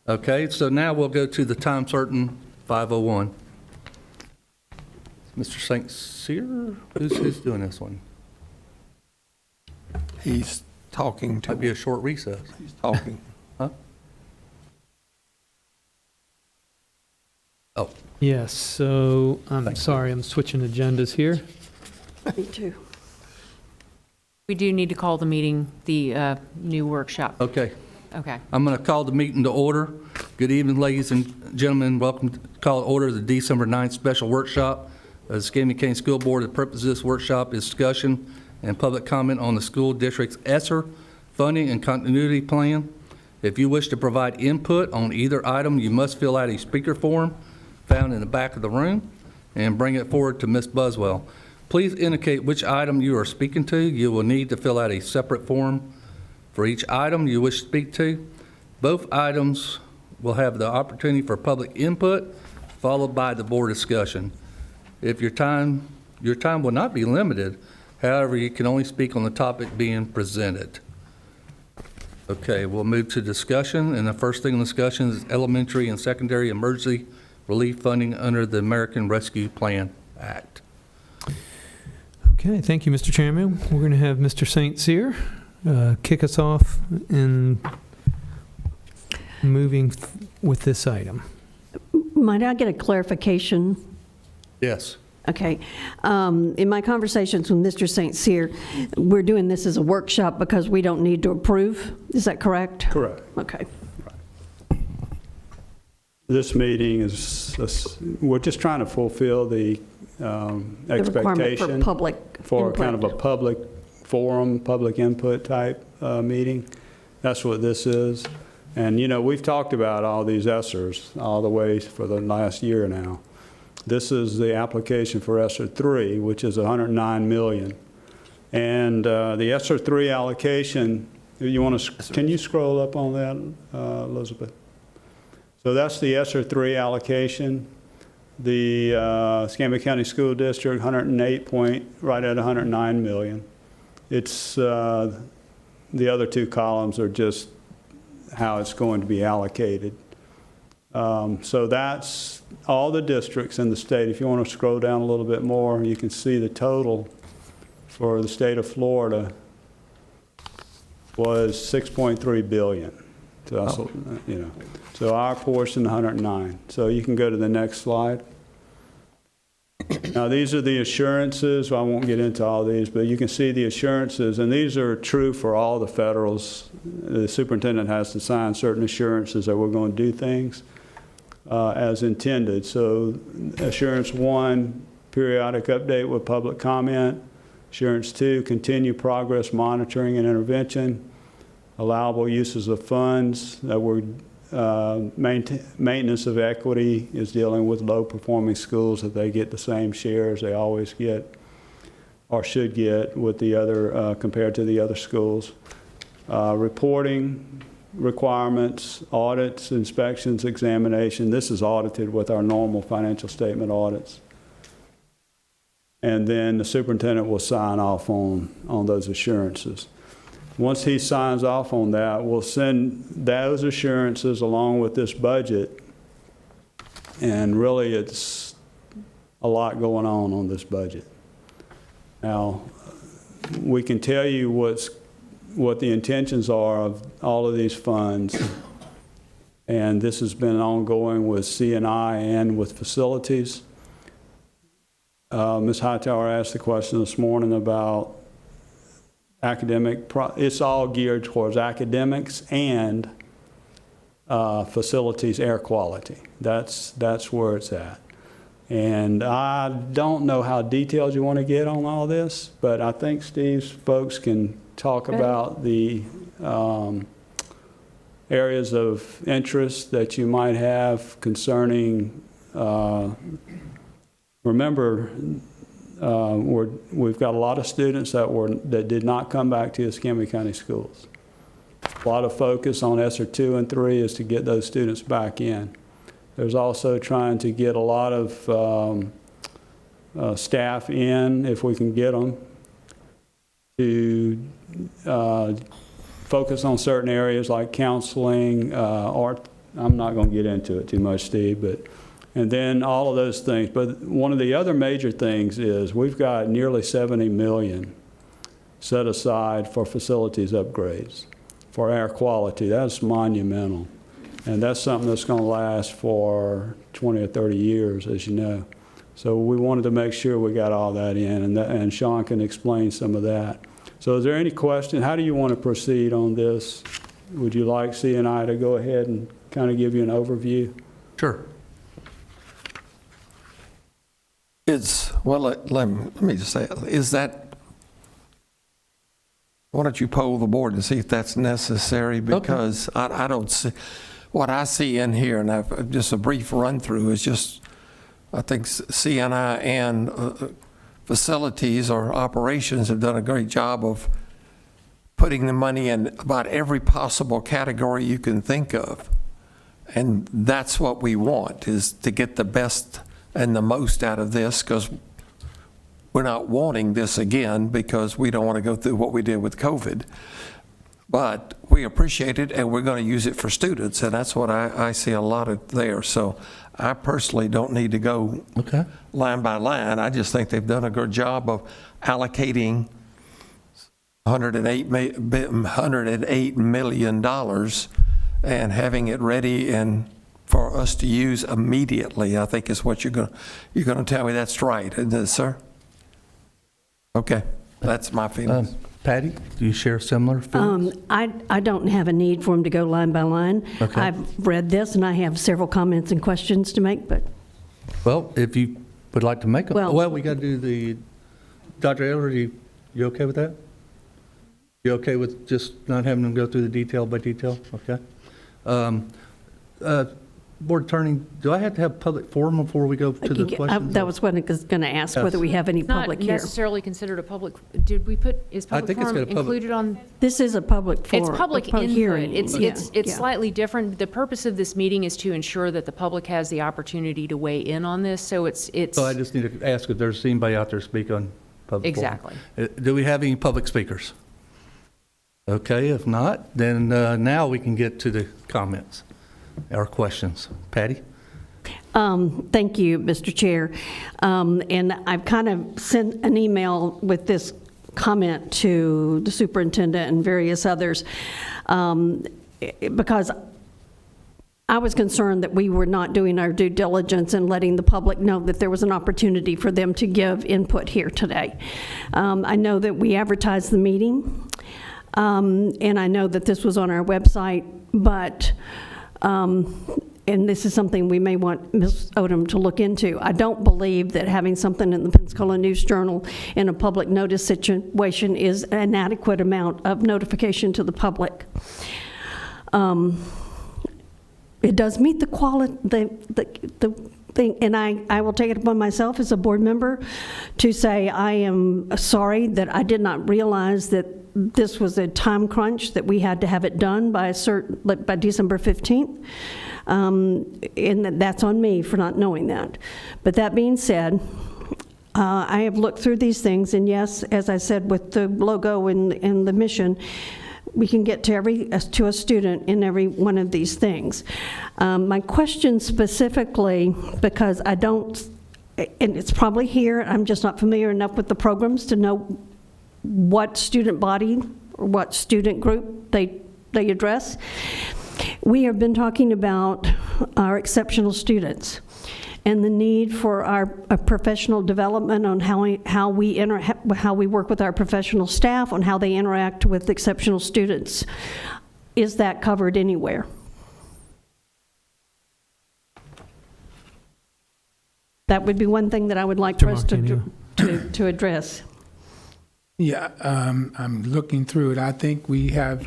Okay, so now we'll go to the time certain 501. Mr. St. Cyr, who's doing this one? He's talking to Might be a short recess. He's talking. Huh? Oh, Yes, so I'm Thank you. sorry, I'm switching agendas here. Me too. We do need to call the meeting, the new workshop. okay. Okay. I'm going to call the meeting to order. Good evening, ladies and gentlemen. Welcome to call to order the December 9th special workshop of the Escambia County School Board. The purpose of this workshop is discussion and public comment on the school district's ESSER funding and continuity plan. If you wish to provide input on either item, you must fill out a speaker form found in the back of the room and bring it forward to Ms. Buswell. Please indicate which item you are speaking to. You will need to fill out a separate form for each item you wish to speak to. Both items will have the opportunity for public input, followed by the board discussion. If your time will not be limited. However, you can only speak on the topic being presented. Okay, we'll move to discussion, and the first thing in discussion is elementary and secondary emergency relief funding under the American Rescue Plan Act. Okay, thank you, Mr. Chairman. We're going to have Mr. St. Cyr kick us off in moving with this item. Might I get a clarification? Yes. Okay. In my conversations with Mr. St. Cyr, we're doing this as a workshop because we don't need to approve. Is that correct? Correct. Okay. This meeting is, we're just trying to fulfill the The requirement expectation for public for input. kind of a public forum, public input type meeting. That's what this is. And, you know, we've talked about all these ESSERs all the way for the last year now. This is the application for ESSER 3, which is $109 million. And the ESSER 3 allocation, you want to, can you scroll up on that, Elizabeth? So that's the ESSER 3 allocation. The Escambia County School District, 108 point, right at 109 million. It's, the other two columns are just how it's going to be allocated. So that's all the districts in the state. If you want to scroll down a little bit more, you can see the total for the state of Florida was 6.3 billion. So that's, you know, so our portion 109. So you can go to the next slide. Now these are the assurances. Well, I won't get into all these, but you can see the assurances, and these are true for all the federals. The superintendent has to sign certain assurances that we're going to do things as intended. So assurance 1, periodic update with public comment. Assurance 2, continue progress monitoring and intervention. Allowable uses of funds that were maintenance of equity is dealing with low performing schools, that they get the same shares they always get or should get with the other compared to the other schools. Reporting requirements, audits, inspections, examination. This is audited with our normal financial statement audits. And then the superintendent will sign off on those assurances. Once he signs off on that, we'll send those assurances along with this budget. And really, it's a lot going on this budget. Now, we can tell you what the intentions are of all of these funds. And this has been ongoing with C&I and with facilities. Ms. Hightower asked the question this morning about academic, it's all geared towards academics and facilities air quality. That's where it's at. And I don't know how detailed you want to get on all this, but I think Steve's folks can talk about the areas of interest that you might have concerning, remember, we've got a lot of students that did not come back to Escambia County schools. A lot of focus on ESSER 2 and 3 is to get those students back in. There's also trying to get a lot of staff in, if we can get them, to focus on certain areas like counseling, art I'm not going to get into it too much, Steve, and then all of those things. But one of the other major things is we've got nearly 70 million set aside for facilities upgrades, for air quality. That's monumental. And that's something that's going to last for 20 or 30 years, as you know. So we wanted to make sure we got all that in, and Sean can explain some of that. So is there any question? How do you want to proceed on this? Would you like C&I to go ahead and kind of give you an overview? Sure. Well, let me just say, is that, why don't you poll the board and see if that's necessary? Because I don't see, what I see in here, and I've just a brief run through, is just, I think C&I and facilities or operations have done a great job of putting the money in about every possible category you can think of. And that's what we want, is to get the best and the most out of this, because we're not wanting this again, because we don't want to go through what we did with COVID. But we appreciate it, and we're going to use it for students, and that's what I see a lot of there. So I personally don't need to go line by line. I just think they've done a good job of allocating $108 million and having it ready and for us to use immediately, I think is what you're going to tell me. That's right, isn't it, sir? Okay, that's my feelings. Patty, do you share similar feelings? I don't have a need for them to go line by line. Okay. I've read this, and I have several comments and questions to make, but Well, if you would like to make them. Well- We got to do the, Dr. Elder, you okay with that? You okay with just not having them go through the detail by detail? Okay. Board Attorney, do I have to have public forum before we go to the questions? that was what I was going to ask, whether we have any It's not public here. necessarily considered a public, did we put, is I public think it's got forum a public- included on? This is a public forum. It's public a hearing. input. Yeah, It's yeah. slightly different. The purpose of this meeting is to ensure that the public has the opportunity to weigh in on this, so it's. So I just need to ask if there's anybody out there speak on public forum. Exactly. Do we have any public speakers? Okay, if not, then now we can get to the comments or questions. Patty? Thank you, Mr. Chair. And I've kind of sent an email with this comment to the superintendent and various others, because I was concerned that we were not doing our due diligence and letting the public know that there was an opportunity for them to give input here today. I know that we advertised the meeting, and I know that this was on our website, but and this is something we may want Ms. Odom to look into. I don't believe that having something in the Pensacola News-Journal in a public notice situation is an adequate amount of notification to the public. It does meet the quality, the thing, and I will take it upon myself as a board member to say I am sorry that I did not realize that this was a time crunch, that we had to have it done by by December 15th. And that's on me for not knowing that. But that being said, I have looked through these things, and yes, as I said, with the logo and the mission, we can get to a student in every one of these things. My question specifically, because I don't, and it's probably here, I'm just not familiar enough with the programs to know what student body or what student group they address. We have been talking about our exceptional students and the need for our professional development on how we work with our professional staff, on how they interact with exceptional students. Is that covered anywhere? That would be one thing that I would like for us to address. Yeah, I'm looking through it. I think we have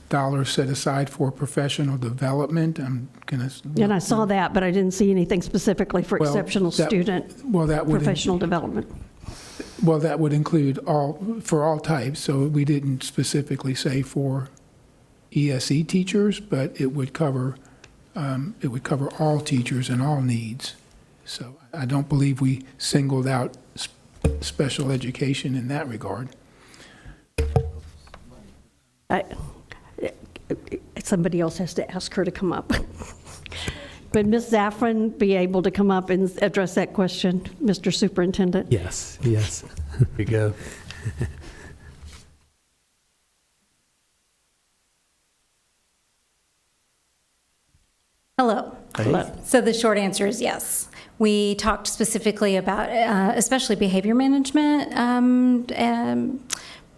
dollars set aside for professional development. I'm going to. And I saw that, but I didn't see anything specifically for exceptional student professional development. Well, that would include for all types. So we didn't specifically say for ESE teachers, but it would cover all teachers and all needs. So I don't believe we singled out special education in that regard. somebody else has to ask her to come up. Would Ms. Zaffron be able to come up and address that question, Mr. Superintendent? Yes, yes. Here you go. Hello. Hello. So the short answer is yes. We talked specifically about especially behavior management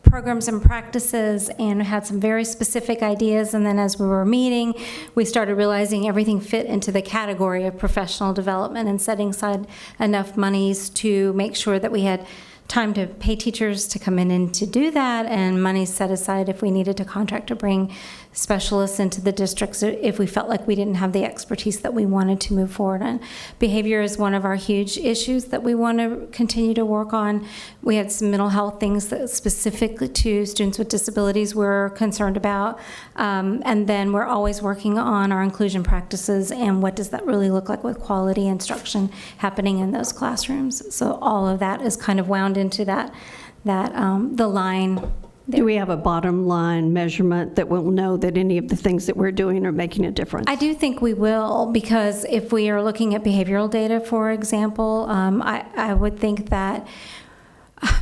programs and practices, and had some very specific ideas. And then as we were meeting, we started realizing everything fit into the category of professional development, and setting aside enough monies to make sure that we had time to pay teachers to come in and to do that, and money set aside if we needed to contract to bring specialists into the districts if we felt like we didn't have the expertise that we wanted to move forward on. Behavior is one of our huge issues that we want to continue to work on. We had some mental health things that specific to students with disabilities we're concerned about. And then we're always working on our inclusion practices and what does that really look like with quality instruction happening in those classrooms. So all of that is kind of wound into the line. Do we have a bottom line measurement that we'll know that any of the things that we're doing are making a difference? I do think we will, because if we are looking at behavioral data, for example, I would think that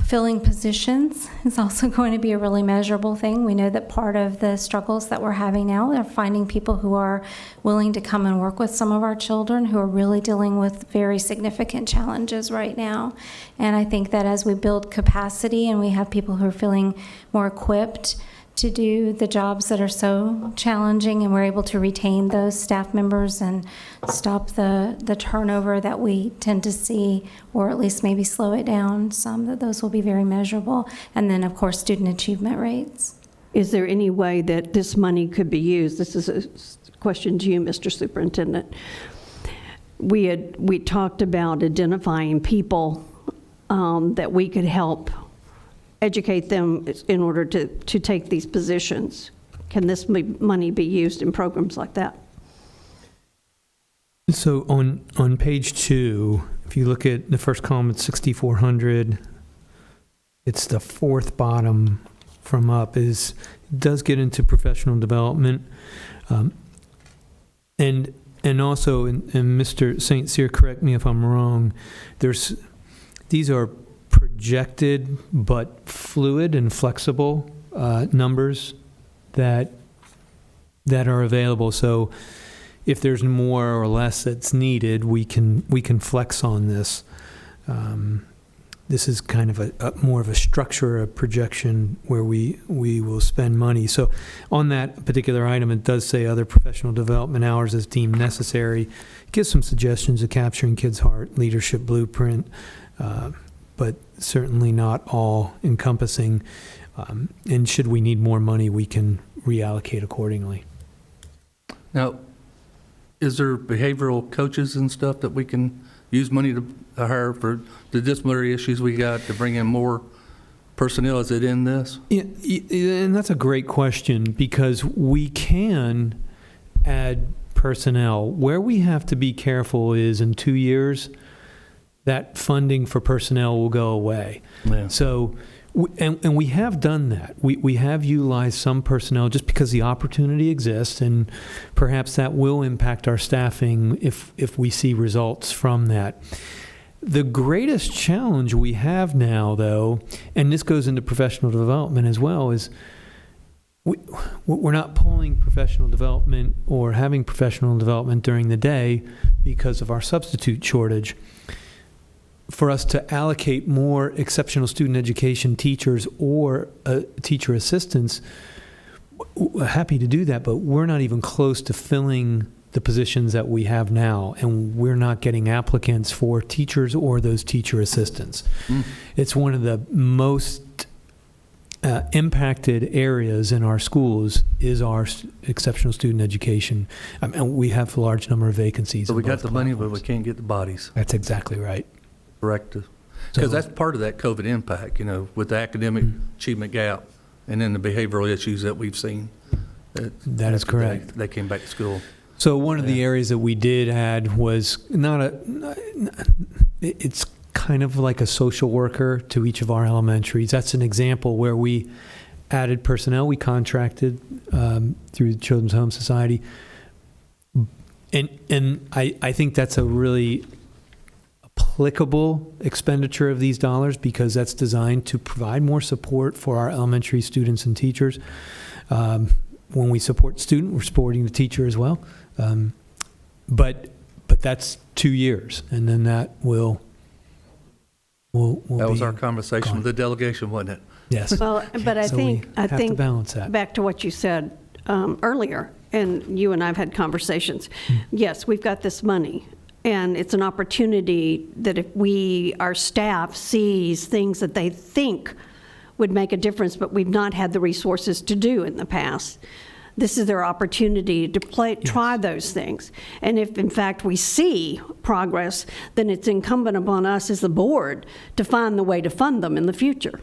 filling positions is also going to be a really measurable thing. We know that part of the struggles that we're having now are finding people who are willing to come and work with some of our children who are really dealing with very significant challenges right now. And I think that as we build capacity and we have people who are feeling more equipped to do the jobs that are so challenging, and we're able to retain those staff members and stop the turnover that we tend to see, or at least maybe slow it down some, that those will be very measurable. And then, of course, student achievement rates. Is there any way that this money could be used? This is a question to you, Mr. Superintendent. We talked about identifying people that we could help educate them in order to take these positions. Can this money be used in programs like that? So on page 2, if you look at the first column, it's 6,400. It's the fourth bottom from up. It does get into professional development, and also, and Mr. St. Cyr, correct me if I'm wrong. These are projected but fluid and flexible numbers that are available. So if there's more or less that's needed, we can flex on this. This is kind of a more of a structure, a projection where we will spend money. So on that particular item, it does say other professional development hours as deemed necessary. It gives some suggestions of capturing kids' heart, leadership blueprint, but certainly not all encompassing. And should we need more money, we can reallocate accordingly. Now, is there behavioral coaches and stuff that we can use money to hire for the disciplinary issues we got to bring in more personnel? Is it in this? Yeah, and that's a great question, because we can add personnel. Where we have to be careful is in 2 years, that funding for personnel will go away. Yeah. So, and we have done that. We have utilized some personnel just because the opportunity exists, and perhaps that will impact our staffing if we see results from that. The greatest challenge we have now, though, and this goes into professional development as well, is we're not pulling professional development or having professional development during the day because of our substitute shortage. For us to allocate more exceptional student education teachers or teacher assistants, happy to do that, but we're not even close to filling the positions that we have now, and we're not getting applicants for teachers or those teacher assistants. It's one of the most impacted areas in our schools is our exceptional student education. And we have a large number of vacancies. So we in got both the money, but we platforms. can't get the bodies. That's exactly right. Correct. So- Because that's part of that COVID impact, with the academic achievement gap and then the behavioral issues that we've seen. That is correct. They came back to school. So one of the areas that we did add was it's kind of like a social worker to each of our elementaries. That's an example where we added personnel. We contracted through the Children's Home Society. And I think that's a really applicable expenditure of these dollars, because that's designed to provide more support for our elementary students and teachers. When we support the student, we're supporting the teacher as well. But that's 2 years, and then that will That was be our conversation gone. with the delegation, wasn't it? Yes. Well, but I So we think, have to balance that. back to what you said earlier, and you and I have had conversations. Yes, we've got this money, and it's an opportunity that if our staff sees things that they think would make a difference, but we've not had the resources to do in the past, this is their opportunity to try those things. And if, in fact, we see progress, then it's incumbent upon us as the board to find the way to fund them in the future.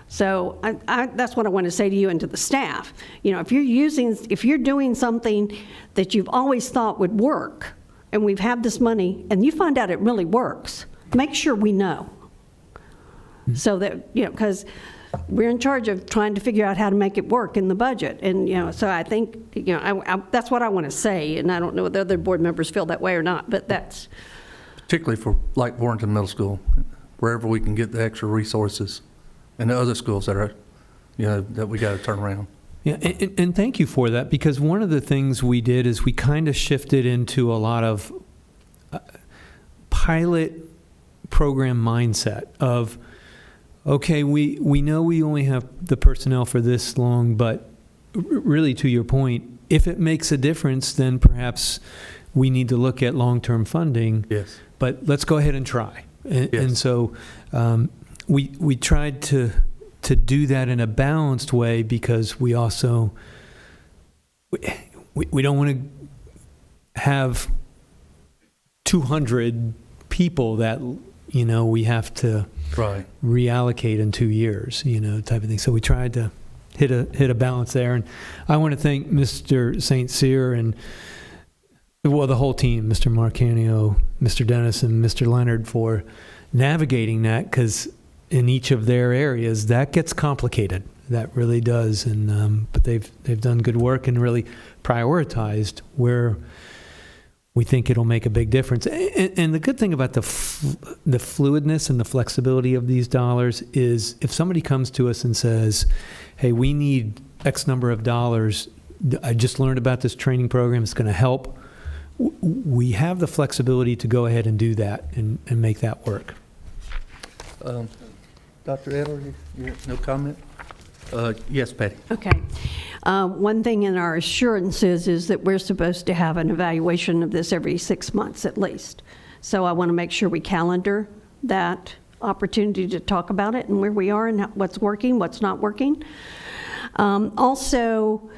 So that's what I want to say to you and to the staff. You know, if you're doing something that you've always thought would work, and we've had this money, and you find out it really works, make sure we know. So that, you know, because we're in charge of trying to figure out how to make it work in the budget. And, you know, so I think, you know, that's what I want to say, and I don't know whether other board members feel that way or not, but that's. Particularly for like Warrenton Middle School, wherever we can get the extra resources, and the other schools that are, you know, that we got to turn around. Yeah, and thank you for that, because one of the things we did is we kind of shifted into a lot of pilot program mindset of, okay, we know we only have the personnel for this long, but really, to your point, if it makes a difference, then perhaps we need to look at long-term funding. Yes. But let's go ahead and try. And, Yes. and so we tried to do that in a balanced way, because we also we don't want to have 200 people that, you know, we have to Right. reallocate in 2 years, you know, type of thing. So we tried to hit a balance there. And I want to thank Mr. St. Cyr and, well, the whole team, Mr. Marcanio, Mr. Dennis, and Mr. Leonard, for navigating that, because in each of their areas, that gets complicated. That really does. And but they've done good work and really prioritized where we think it'll make a big difference. And the good thing about the fluidness and the flexibility of these dollars is, if somebody comes to us and says, hey, we need X number of dollars, I just learned about this training program, it's going to help, we have the flexibility to go ahead and do that and make that work. Dr. Edler, no comment? Yes, Patty. Okay. One thing in our assurances is that we're supposed to have an evaluation of this every 6 months at least. So I want to make sure we calendar that opportunity to talk about it and where we are and what's working, what's not working. Also,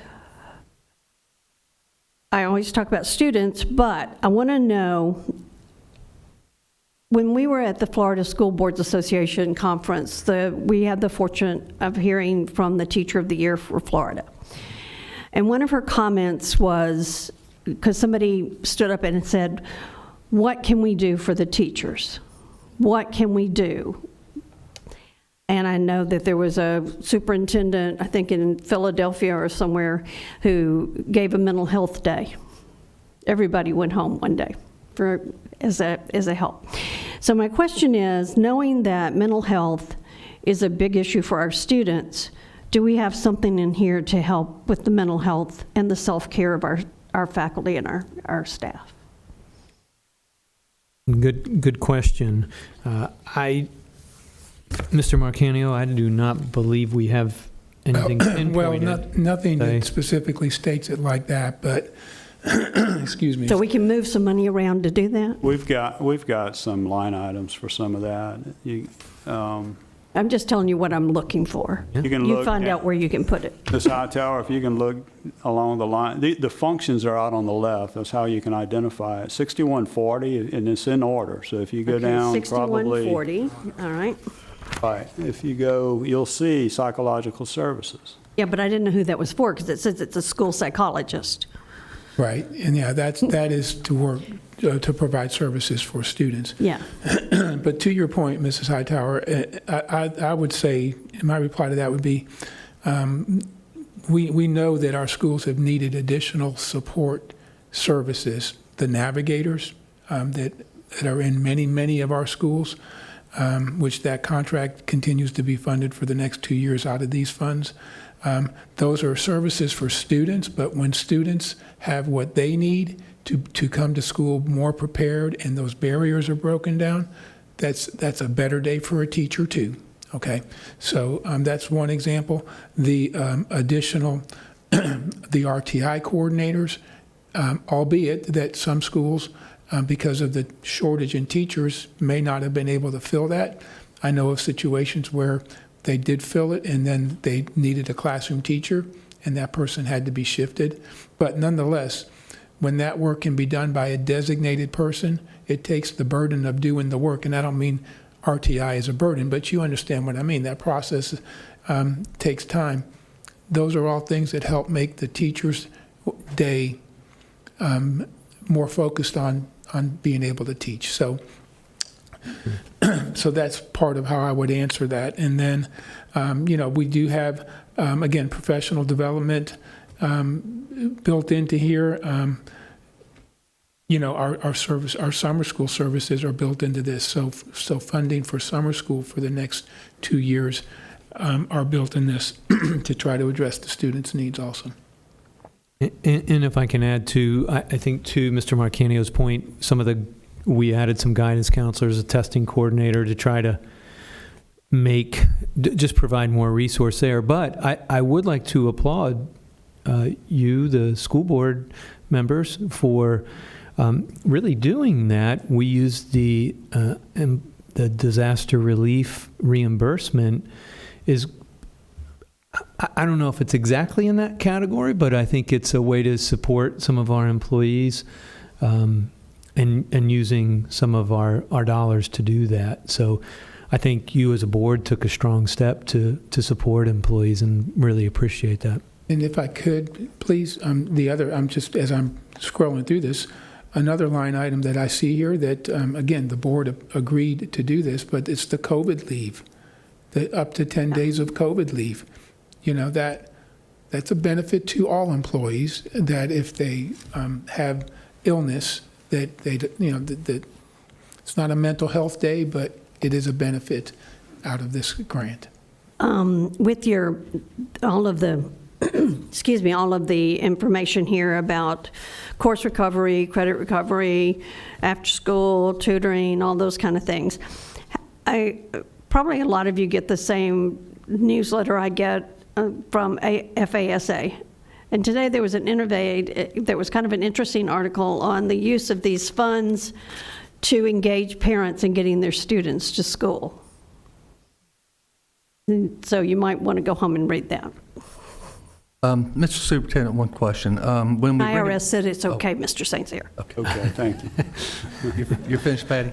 I always talk about students, but I want to know, when we were at the Florida School Boards Association conference, we had the fortune of hearing from the Teacher of the Year for Florida. And one of her comments was, because somebody stood up and said, what can we do for the teachers? What can we do? And I know that there was a superintendent, I think in Philadelphia or somewhere, who gave a mental health day. Everybody went home one day as a help. So my question is, knowing that mental health is a big issue for our students, do we have something in here to help with the mental health and the self-care of our faculty and our staff? Good question. Mr. Marcanio, I do not believe we have anything pinpointed. Well, nothing that specifically states it like that, but, excuse me. So we can move some money around to do that? We've got some line items for some of that. I'm just telling you what I'm looking for. You can You look find at- out where you can put it. Ms. Hightower, if you can look along the line, the functions are out on the left. That's how you can identify it. 6140, and it's in order. So if you go down, probably 6140, all right. right. If you go, you'll see psychological services. Yeah, but I didn't know who that was for, because it says it's a school psychologist. Right, and yeah, that is to work, to provide services for students. Yeah. But to your point, Mrs. Hightower, I would say, my reply to that would be, We know that our schools have needed additional support services, the navigators that are in many of our schools, which that contract continues to be funded for the next 2 years out of these funds. Those are services for students, but when students have what they need to come to school more prepared and those barriers are broken down, that's a better day for a teacher too. Okay, so that's one example. The additional, the RTI coordinators, albeit that some schools, because of the shortage in teachers, may not have been able to fill that. I know of situations where they did fill it and then they needed a classroom teacher and that person had to be shifted. But nonetheless, when that work can be done by a designated person, it takes the burden of doing the work. And I don't mean RTI is a burden, but you understand what I mean. That process takes time. Those are all things that help make the teacher's day more focused on being able to teach. So that's part of how I would answer that. And then, we do have, again, professional development built into here. Our summer school services are built into this. So funding for summer school for the next 2 years are built in this to try to address the students' needs also. And if I can add to, I think to Mr. Marcanio's point, we added some guidance counselors, a testing coordinator to try to just provide more resource there. But I would like to applaud you, the school board members, for really doing that. We used the disaster relief reimbursement is, I don't know if it's exactly in that category, but I think it's a way to support some of our employees and using some of our dollars to do that. So I think you as a board took a strong step to support employees and really appreciate that. And if I could, please, just as I'm scrolling through this, another line item that I see here that, again, the board agreed to do this, but it's the COVID leave, the up to 10 days of COVID leave. That's a benefit to all employees, that if they have illness, that that it's not a mental health day, but it is a benefit out of this grant. With all of the all of the information here about course recovery, credit recovery, after school, tutoring, all those kind of things. Probably a lot of you get the same newsletter I get from FASA. And today there was there was kind of an interesting article on the use of these funds to engage parents in getting their students to school. And so you might want to go home and read that. Mr. Superintendent, one question. When we IRS said it's okay, Mr. St. Cyr. Okay, thank you. You're finished, Patty?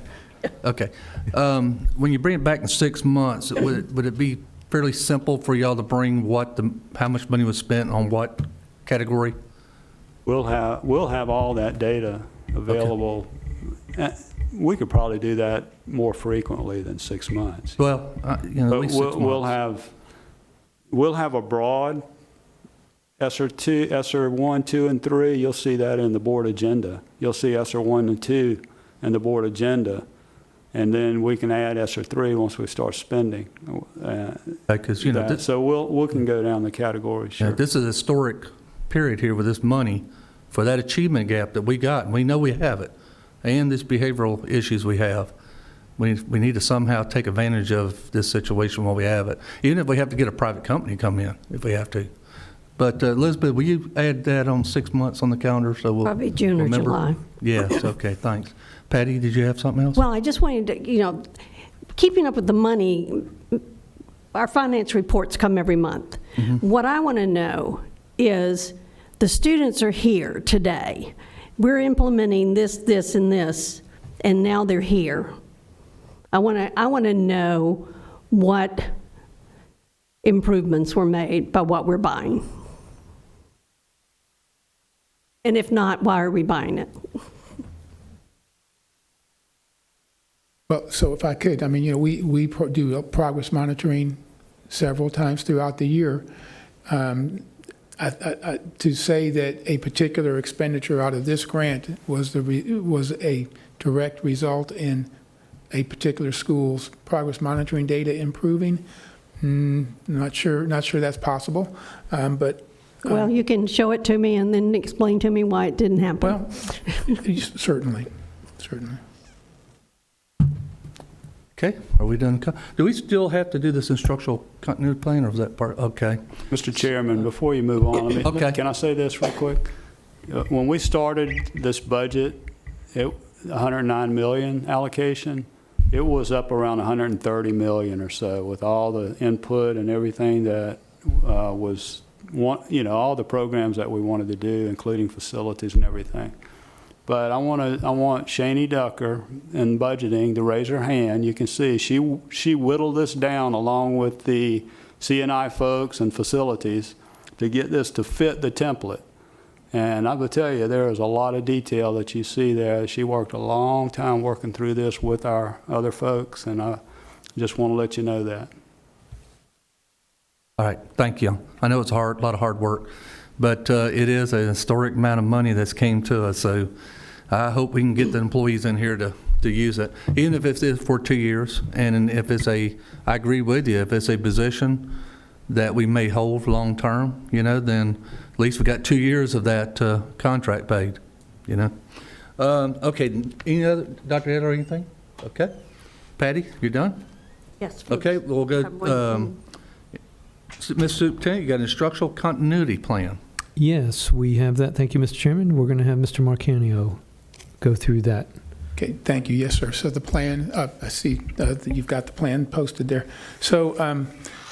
Okay. When you bring it back in 6 months, would it be fairly simple for y'all to bring how much money was spent on what category? We'll have all that data available. Okay. We could probably do that more frequently than 6 months. Well, at least 6 months. We'll have a broad ESSER 1, 2, and 3. You'll see that in the board agenda. You'll see ESSER 1 and 2 in the board agenda. And then we can add ESSER 3 once we start spending. Because, so we can go down the categories. Sure. This is a historic period here with this money for that achievement gap that we got, and we know we have it, and these behavioral issues we have. We need to somehow take advantage of this situation while we have it, even if we have to get a private company to come in, if we have to. But Elizabeth, will you add that on 6 months on the calendar? So we'll probably June or remember? July. Yes, okay, thanks. Patty, did you have something else? Well, I just wanted to, keeping up with the money, our finance reports come every month. Mm-hmm. What I want to know is the students are here today. We're implementing this, and this, and now they're here. I want to know what improvements were made by what we're buying. And if not, why are we buying it? Well, so if I could, we do progress monitoring several times throughout the year, To say that a particular expenditure out of this grant was a direct result in a particular school's progress monitoring data improving, not sure that's possible, but. Well, you can show it to me and then explain to me why it didn't happen. Well, certainly. Okay, are we done? Do we still have to do this instructional continuity plan, or is that part, okay? Mr. Chairman, before you move on, Okay. can I say this real quick? When we started this budget, 109 million allocation, it was up around 130 million or so with all the input and everything that was, all the programs that we wanted to do, including facilities and everything. But I want Shani Ducker in budgeting to raise her hand. You can see she whittled this down along with the C&I folks and facilities to get this to fit the template. And I will tell you, there is a lot of detail that you see there. She worked a long time working through this with our other folks, and I just want to let you know that. All right, thank you. I know it's hard, a lot of hard work, but it is a historic amount of money that's came to us, so I hope we can get the employees in here to use it, even if it's for 2 years, and if it's I agree with you, if it's a position that we may hold long-term, then at least we got 2 years of that contract paid, Okay, any other, Dr. Ed, or anything? Okay. Patty, you done? Yes. Okay, we'll go, Ms. Superintendent, you got an instructional continuity plan. Yes, we have that. Thank you, Mr. Chairman. We're going to have Mr. Marcanio go through that. Okay, thank you. Yes, sir. So the plan, I see that you've got the plan posted there. So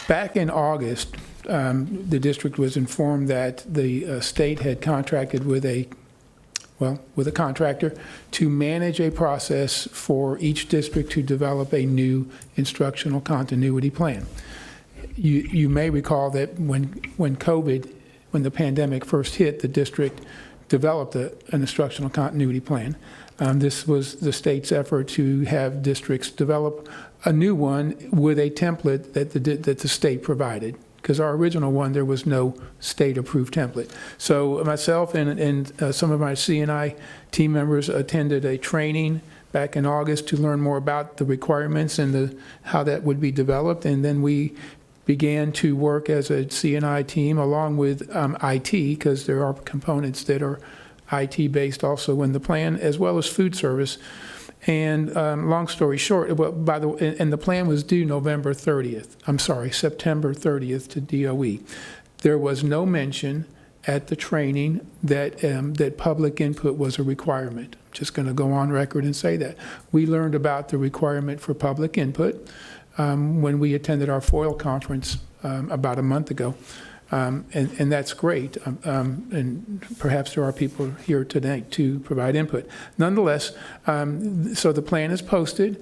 back in August, the district was informed that the state had contracted with a contractor to manage a process for each district to develop a new instructional continuity plan. You may recall that when the pandemic first hit, the district developed an instructional continuity plan. This was the state's effort to have districts develop a new one with a template that the state provided. Because our original one, there was no state-approved template. So myself and some of my C&I team members attended a training back in August to learn more about the requirements and how that would be developed. And then we began to work as a C&I team along with IT, because there are components that are IT-based also in the plan, as well as food service. And long story short, and the plan was due September 30th to DOE. There was no mention at the training that public input was a requirement. I'm just going to go on record and say that. We learned about the requirement for public input when we attended our FOIL conference about a month ago. And that's great. And perhaps there are people here tonight to provide input. Nonetheless, so the plan is posted.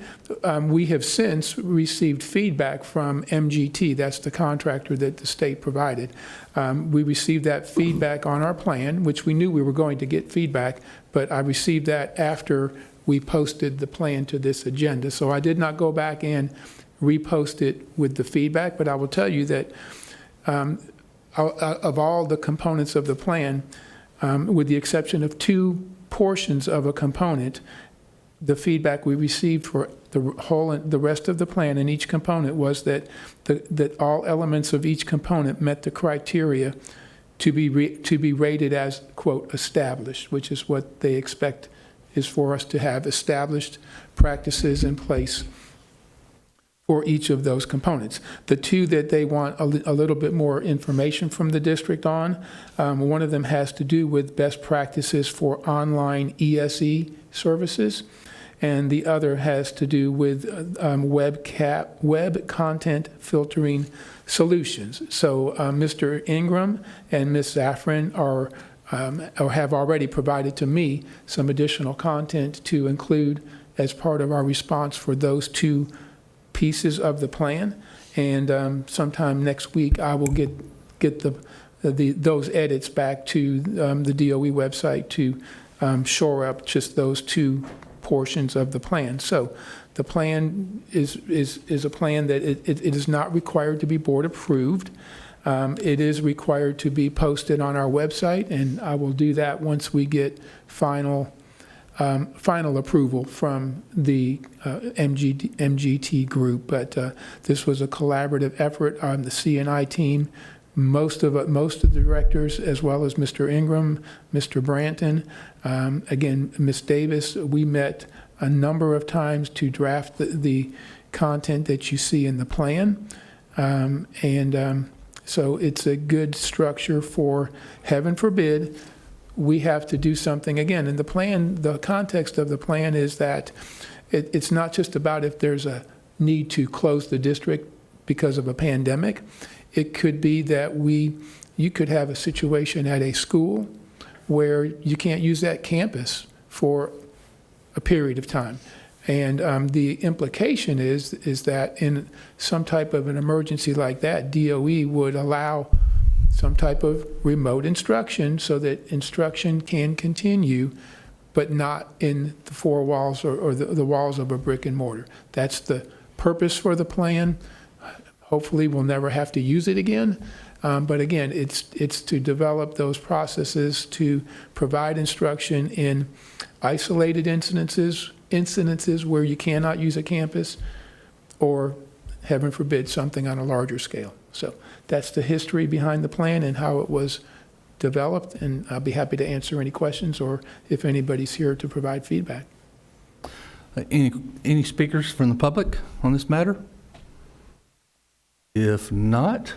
We have since received feedback from MGT. That's the contractor that the state provided. We received that feedback on our plan, which we knew we were going to get feedback, but I received that after we posted the plan to this agenda. So I did not go back and repost it with the feedback, but I will tell you that of all the components of the plan, with the exception of 2 portions of a component, the feedback we received for the rest of the plan and each component was that all elements of each component met the criteria to be rated as, quote, established, which is what they expect is for us to have established practices in place for each of those components. The 2 that they want a little bit more information from the district on, one of them has to do with best practices for online ESE services, and the other has to do with web content filtering solutions. So Mr. Ingram and Ms. Zafran or have already provided to me some additional content to include as part of our response for those 2 pieces of the plan, and sometime next week I will get those edits back to the DOE website to shore up just those 2 portions of the plan. So the plan is a plan that it is not required to be board approved. It is required to be posted on our website, and I will do that once we get final approval from the MGT group. But this was a collaborative effort on the C&I team. Most of the directors, as well as Mr. Ingram, Mr. Branton, again, Ms. Davis, we met a number of times to draft the content that you see in the plan. So it's a good structure for, heaven forbid, we have to do something again. And the plan, the context of the plan is that it's not just about if there's a need to close the district because of a pandemic. It could be that you could have a situation at a school where you can't use that campus for a period of time. And the implication is that in some type of an emergency like that, DOE would allow some type of remote instruction so that instruction can continue, but not in the four walls or the walls of a brick and mortar. That's the purpose for the plan. Hopefully we'll never have to use it again. But again, it's to develop those processes to provide instruction in isolated incidences where you cannot use a campus, or heaven forbid, something on a larger scale. So that's the history behind the plan and how it was developed, and I'll be happy to answer any questions or if anybody's here to provide feedback. Any speakers from the public on this matter? If not,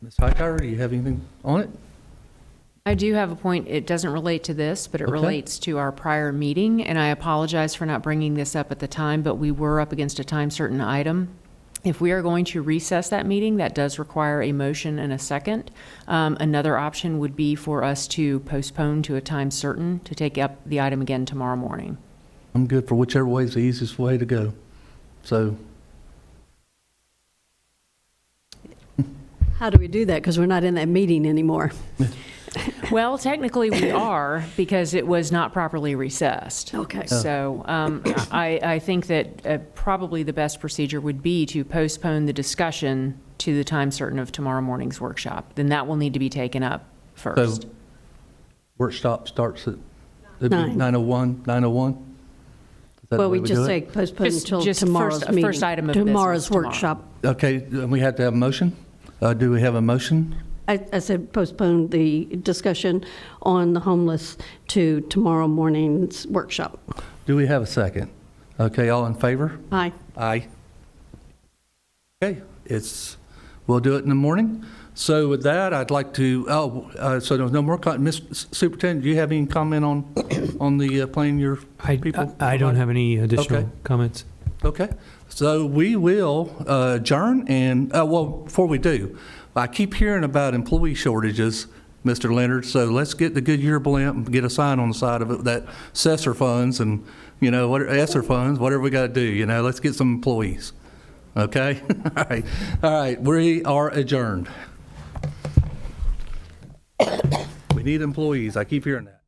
Ms. Hightower, do you have anything on it? I do have a point. It doesn't relate to this, but it Okay. relates to our prior meeting, and I apologize for not bringing this up at the time, but we were up against a time certain item. If we are going to recess that meeting, that does require a motion and a second. Another option would be for us to postpone to a time certain to take up the item again tomorrow morning. I'm good for whichever way is the easiest way to go. So, How do we do that? Because we're not in that meeting anymore. Well, technically we are, because it was not properly recessed. Okay. So I think that probably the best procedure would be to postpone the discussion to the time certain of tomorrow morning's workshop. Then that will need to be taken up first. so workshop starts at 9. 9:01, 9:01? Is that the Well, way we do just it? say postpone Just- until just tomorrow's first- meeting. first item of business Tomorrow's tomorrow. workshop. Okay, we have to have a motion? Do we have a motion? I said postpone the discussion on the homeless to tomorrow morning's workshop. Do we have a second? Okay, all in favor? Aye. Aye. Okay, we'll do it in the morning. So with that, I'd like to, so there's no more, Ms. Superintendent, do you have any comment on the plan your people? I don't have any additional Okay. comments. Okay, so we will adjourn, and, well, before we do, I keep hearing about employee shortages, Mr. Leonard, so let's get the Goodyear blimp and get a sign on the side of it that ESSER funds and, ESSER funds, whatever we got to do, let's get some employees. Okay? All right, we are adjourned. We need employees, I keep hearing that.